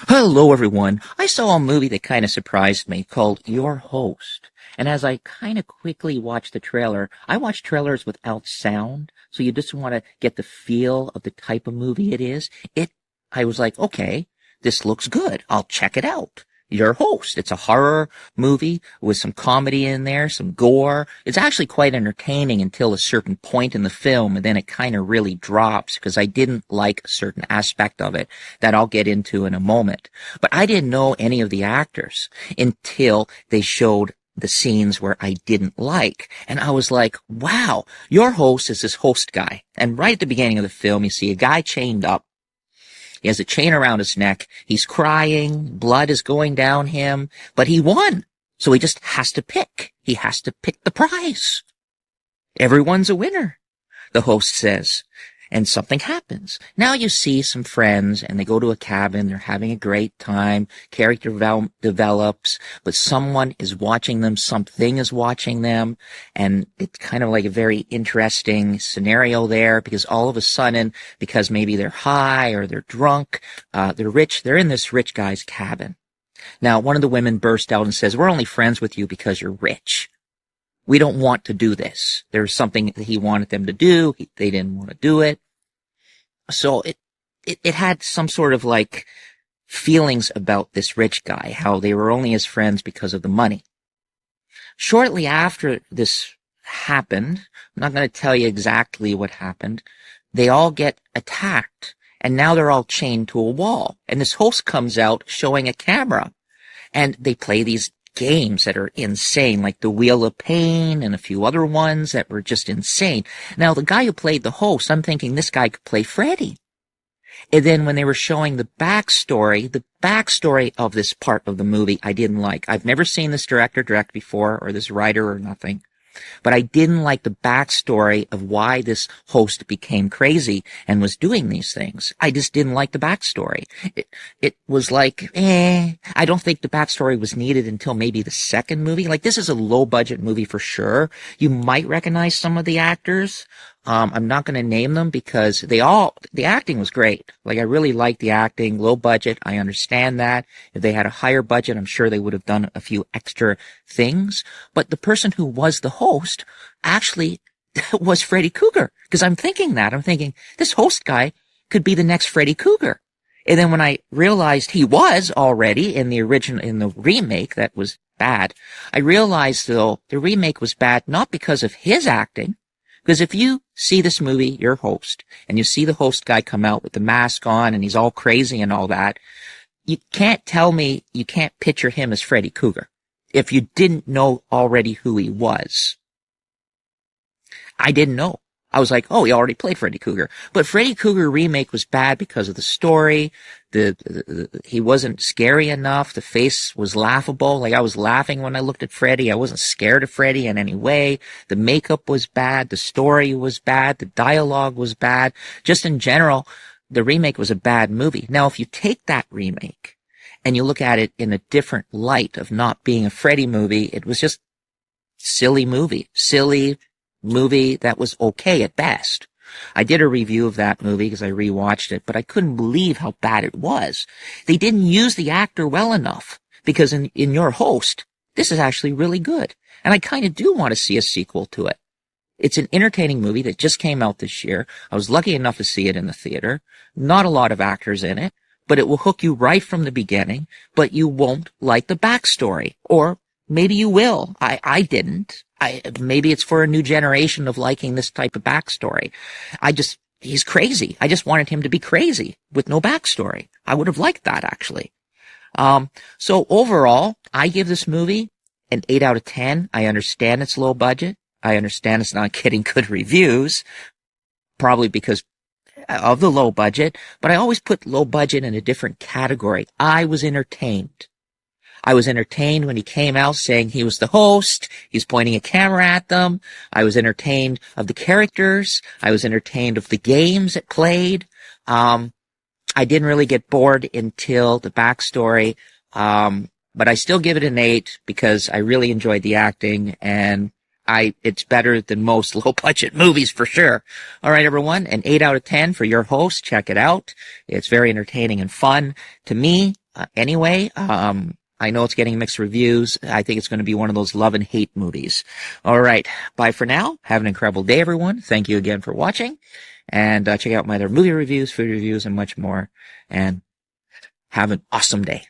Hello, everyone. I saw a movie that kind of surprised me called Your Host. And as I kind of quickly watched the trailer, I watch trailers without sound, so you just want to get the feel of the type of movie it is. I was like, okay, this looks good. I'll check it out. Your Host. It's a horror movie with some comedy in there, some gore. It's actually quite entertaining until a certain point in the film, and then it kind of really drops because I didn't like a certain aspect of it that I'll get into in a moment. But I didn't know any of the actors until they showed the scenes where I didn't like. And I was like, wow, Your Host is this host guy. And right at the beginning of the film, you see a guy chained up. He has a chain around his neck. He's crying. Blood is going down him, but he won. So he just has to pick. He has to pick the prize. Everyone's a winner, the host says. And something happens. Now you see some friends and they go to a cabin. They're having a great time. Character develops, but someone is watching them. Something is watching them. And it's kind of like a very interesting scenario there because all of a sudden, because maybe they're high or they're drunk, they're rich. They're in this rich guy's cabin. Now, one of the women burst out and says, "We're only friends with you because you're rich. We don't want to do this." There's something that he wanted them to do. They didn't want to do it. So it had some sort of like feelings about this rich guy, how they were only his friends because of the money. Shortly after this happened, I'm not going to tell you exactly what happened, they all get attacked and now they're all chained to a wall. And this host comes out showing a camera and they play these games that are insane, like the Wheel of Pain and a few other ones that were just insane. Now, the guy who played the host, I'm thinking this guy could play Freddy. And then when they were showing the backstory of this part of the movie, I didn't like. I've never seen this director direct before or this writer or nothing. But I didn't like the backstory of why this host became crazy and was doing these things. I just didn't like the backstory. It was like, I don't think the backstory was needed until maybe the second movie. Like, this is a low budget movie for sure. You might recognize some of the actors. I'm not going to name them because the acting was great. Like, I really liked the acting, low budget. I understand that. If they had a higher budget, I'm sure they would have done a few extra things. But the person who was the host actually was Freddy Krueger. Because I'm thinking this host guy could be the next Freddy Krueger. And then when I realized he was already in the remake that was bad, I realized though the remake was bad not because of his acting. Because if you see this movie, Your Host, and you see the host guy come out with the mask on and he's all crazy and all that, you can't tell me you can't picture him as Freddy Krueger if you didn't know already who he was. I didn't know. I was like, oh, he already played Freddy Krueger. But Freddy Krueger remake was bad because of the story. He wasn't scary enough. The face was laughable. Like, I was laughing when I looked at Freddy. I wasn't scared of Freddy in any way. The makeup was bad. The story was bad. The dialogue was bad. Just in general, the remake was a bad movie. Now, if you take that remake and you look at it in a different light of not being a Freddy movie, it was just silly movie that was okay at best. I did a review of that movie because I rewatched it, but I couldn't believe how bad it was. They didn't use the actor well enough because in Your Host, this is actually really good. And I kind of do want to see a sequel to it. It's an entertaining movie that just came out this year. I was lucky enough to see it in the theater. Not a lot of actors in it, but it will hook you right from the beginning, but you won't like the backstory. Or maybe you will. I didn't. Maybe it's for a new generation of liking this type of backstory. He's crazy. I just wanted him to be crazy with no backstory. I would have liked that, actually. So overall, I give this movie an 8 out of 10. I understand it's low budget. I understand it's not getting good reviews, probably because of the low budget, but I always put low budget in a different category. I was entertained. I was entertained when he came out saying he was the host. He's pointing a camera at them. I was entertained of the characters. I was entertained of the games it played. I didn't really get bored until the backstory. But I still give it an 8 because I really enjoyed the acting and it's better than most low budget movies for sure. All right, everyone, an 8 out of 10 for Your Host. Check it out. It's very entertaining and fun to me. Anyway, I know it's getting mixed reviews. I think it's going to be one of those love and hate movies. All right. Bye for now. Have an incredible day, everyone. Thank you again for watching. And check out my other movie reviews, food reviews, and much more. And have an awesome day.